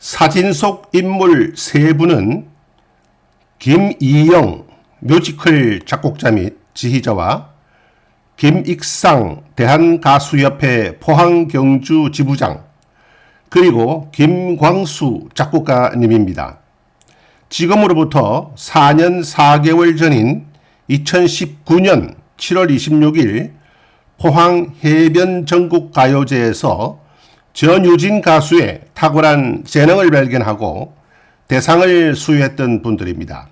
사진 속 인물 세 분은 김이영 뮤지컬 작곡자 및 지휘자와 김익상 대한가수협회 포항경주 지부장 그리고 김광수 작곡가님입니다. 지금으로부터 4년 4개월 전인 2019년 7월 26일 포항 해변 전국가요제에서 전유진 가수의 탁월한 재능을 발견하고 대상을 수여했던 분들입니다.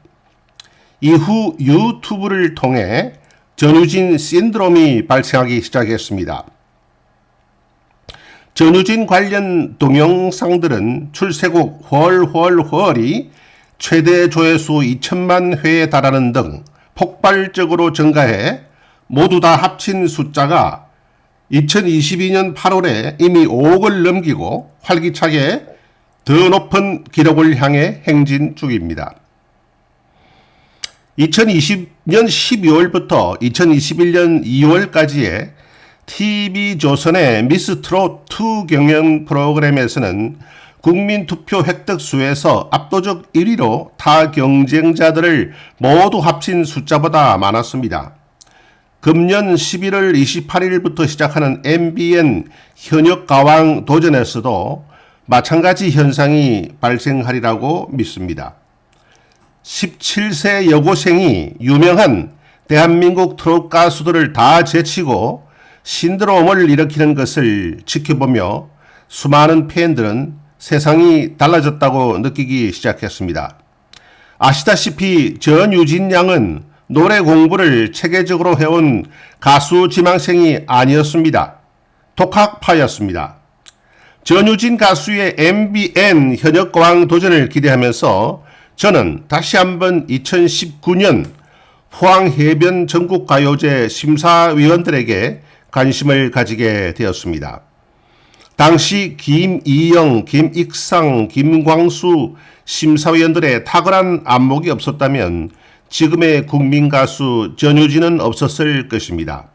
이후 유튜브를 통해 전유진 신드롬이 발생하기 시작했습니다. 전유진 관련 동영상들은 출세곡 헐헐헐이 최대 조회수 2천만 회에 달하는 등 폭발적으로 증가해 모두 다 합친 숫자가 2022년 8월에 이미 5억을 넘기고 활기차게 더 높은 기록을 향해 행진 중입니다. 2020년 12월부터 2021년 2월까지의 TV조선의 미스트롯2 경연 프로그램에서는 국민투표 획득수에서 압도적 1위로 타 경쟁자들을 모두 합친 숫자보다 많았습니다. 금년 11월 28일부터 시작하는 MBN 현역가왕 도전에서도 마찬가지 현상이 발생하리라고 믿습니다. 17세 여고생이 유명한 대한민국 트롯 가수들을 다 제치고 신드롬을 일으키는 것을 지켜보며 수많은 팬들은 세상이 달라졌다고 느끼기 시작했습니다. 아시다시피 전유진 양은 노래 공부를 체계적으로 해온 가수 지망생이 아니었습니다. 독학파였습니다. 전유진 가수의 MBN 현역가왕 도전을 기대하면서 저는 다시 한번 2019년 포항해변 전국가요제 심사위원들에게 관심을 가지게 되었습니다. 당시 김이영, 김익상, 김광수 심사위원들의 탁월한 안목이 없었다면 지금의 국민가수 전유진은 없었을 것입니다.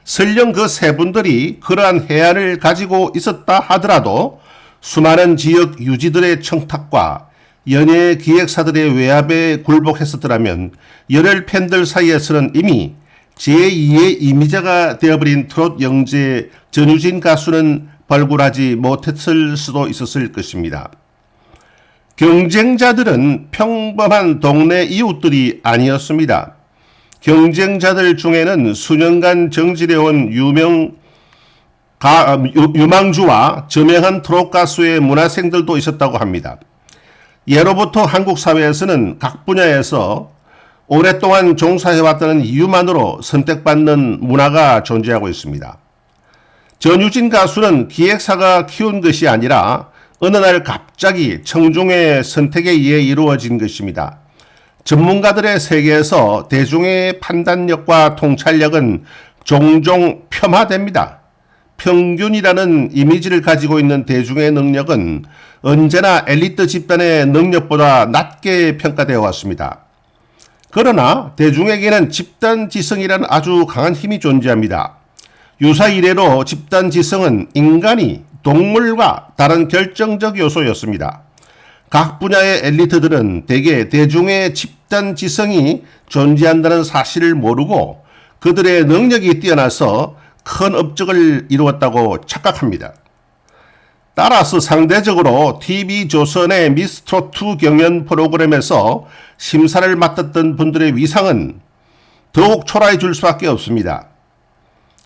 설령 그 세 분들이 그러한 해안을 가지고 있었다 하더라도 수많은 지역 유지들의 청탁과 연예 기획사들의 외압에 굴복했었더라면 열혈 팬들 사이에서는 이미 제2의 이미자가 되어버린 트롯 영재 전유진 가수는 발굴하지 못했을 수도 있었을 것입니다. 경쟁자들은 평범한 동네 이웃들이 아니었습니다. 경쟁자들 중에는 수년간 정지해온 유망주와 저명한 트롯 가수의 문화생들도 있었다고 합니다. 예로부터 한국 사회에서는 각 분야에서 오랫동안 종사해왔다는 이유만으로 선택받는 문화가 존재하고 있습니다. 전유진 가수는 기획사가 키운 것이 아니라 어느 날 갑자기 청중의 선택에 의해 이루어진 것입니다. 전문가들의 세계에서 대중의 판단력과 통찰력은 종종 폄하됩니다. 평균이라는 이미지를 가지고 있는 대중의 능력은 언제나 엘리트 집단의 능력보다 낮게 평가되어 왔습니다. 그러나 대중에게는 집단지성이라는 아주 강한 힘이 존재합니다. 유사 이래로 집단지성은 인간이 동물과 다른 결정적 요소였습니다. 각 분야의 엘리트들은 대개 대중의 집단지성이 존재한다는 사실을 모르고 그들의 능력이 뛰어나서 큰 업적을 이루었다고 착각합니다. 따라서 상대적으로 TV조선의 미스트롯2 경연 프로그램에서 심사를 맡았던 분들의 위상은 더욱 초라해 줄 수밖에 없습니다.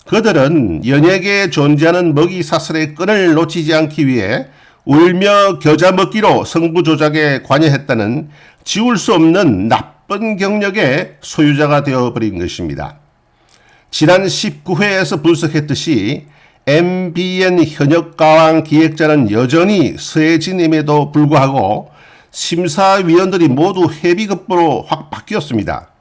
그들은 연예계에 존재하는 먹이사슬의 끈을 놓치지 않기 위해 울며 겨자 먹기로 승부 조작에 관여했다는 지울 수 없는 나쁜 경력의 소유자가 되어버린 것입니다. 지난 19회에서 분석했듯이 MBN 현역가왕 기획자는 여전히 서혜진임에도 불구하고 심사위원들이 모두 회비급부로 확 바뀌었습니다.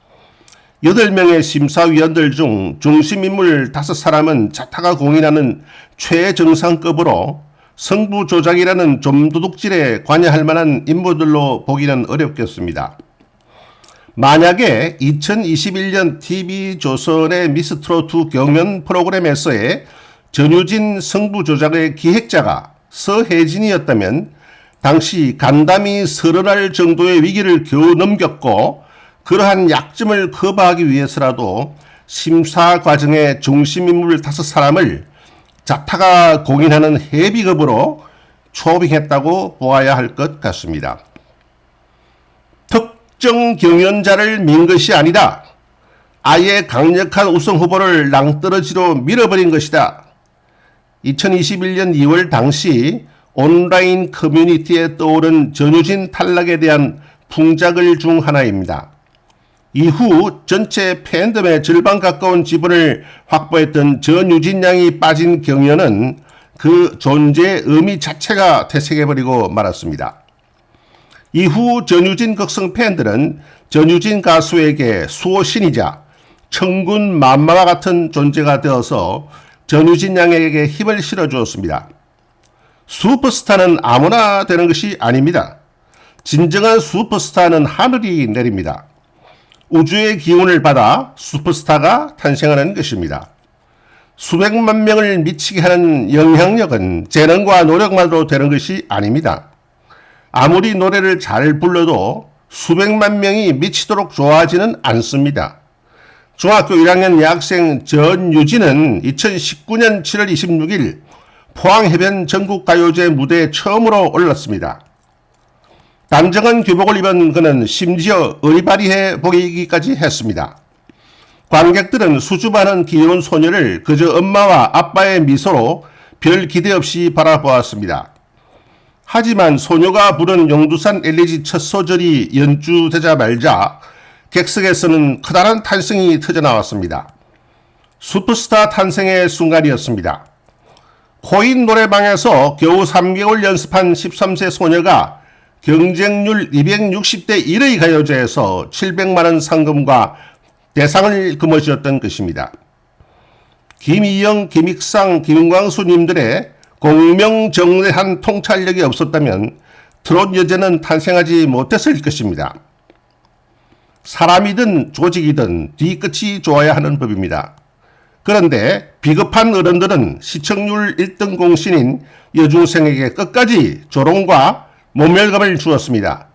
8명의 심사위원들 중 중심인물 5사람은 자타가 공인하는 최정상급으로 승부 조작이라는 좀도둑질에 관여할 만한 인물들로 보기는 어렵겠습니다. 만약에 2021년 TV조선의 미스트롯2 경연 프로그램에서의 전유진 승부 조작의 기획자가 서혜진이었다면 당시 간담이 서른할 정도의 위기를 겨우 넘겼고 그러한 약점을 커버하기 위해서라도 심사 과정의 중심인물 5사람을 자타가 공인하는 헤비급으로 초빙했다고 보아야 할 것 같습니다. 특정 경연자를 민 것이 아니다. 아예 강력한 우승 후보를 낭떠러지로 밀어버린 것이다. 2021년 2월 당시 온라인 커뮤니티에 떠오른 전유진 탈락에 대한 풍자글 중 하나입니다. 이후 전체 팬덤의 절반 가까운 지분을 확보했던 전유진 양이 빠진 경연은 그 존재의 의미 자체가 퇴색해버리고 말았습니다. 이후 전유진 극성 팬들은 전유진 가수에게 수호신이자 천군 만마와 같은 존재가 되어서 전유진 양에게 힘을 실어주었습니다. 슈퍼스타는 아무나 되는 것이 아닙니다. 진정한 슈퍼스타는 하늘이 내립니다. 우주의 기운을 받아 슈퍼스타가 탄생하는 것입니다. 수백만 명을 미치게 하는 영향력은 재능과 노력만으로 되는 것이 아닙니다. 아무리 노래를 잘 불러도 수백만 명이 미치도록 좋아하지는 않습니다. 중학교 1학년 여학생 전유진은 2019년 7월 26일 포항해변 전국가요제 무대에 처음으로 올랐습니다. 단정한 교복을 입은 그는 심지어 의바리해 보이기까지 했습니다. 관객들은 수줍어하는 귀여운 소녀를 그저 엄마와 아빠의 미소로 별 기대 없이 바라보았습니다. 하지만 소녀가 부른 용두산 엘리지 첫 소절이 연주되자 말자 객석에서는 커다란 탄성이 터져나왔습니다. 슈퍼스타 탄생의 순간이었습니다. 코인 노래방에서 겨우 3개월 연습한 13세 소녀가 경쟁률 260대 1의 가요제에서 700만원 상금과 대상을 거머쥐었던 것입니다. 김희영, 김익상, 김광수님들의 공명정대한 통찰력이 없었다면 트롯 여제는 탄생하지 못했을 것입니다. 사람이든 조직이든 뒤끝이 좋아야 하는 법입니다. 그런데 비겁한 어른들은 시청률 1등 공신인 여중생에게 끝까지 조롱과 모멸감을 주었습니다.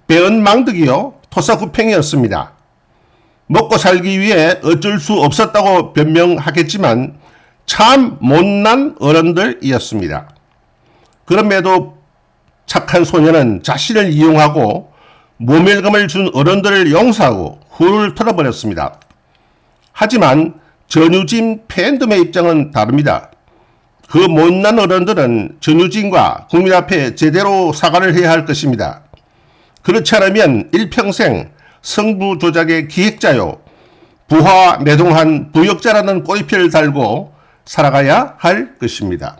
배은망덕이요 토사구팽이었습니다. 먹고 살기 위해 어쩔 수 없었다고 변명하겠지만 참 못난 어른들이었습니다. 그럼에도 착한 소녀는 자신을 이용하고 모멸감을 준 어른들을 용서하고 훌 털어버렸습니다. 하지만 전유진 팬덤의 입장은 다릅니다. 그 못난 어른들은 전유진과 국민 앞에 제대로 사과를 해야 할 것입니다. 그렇지 않으면 일평생 성부 조작의 기획자요, 부하 매동한 부역자라는 꼬리표를 달고 살아가야 할 것입니다.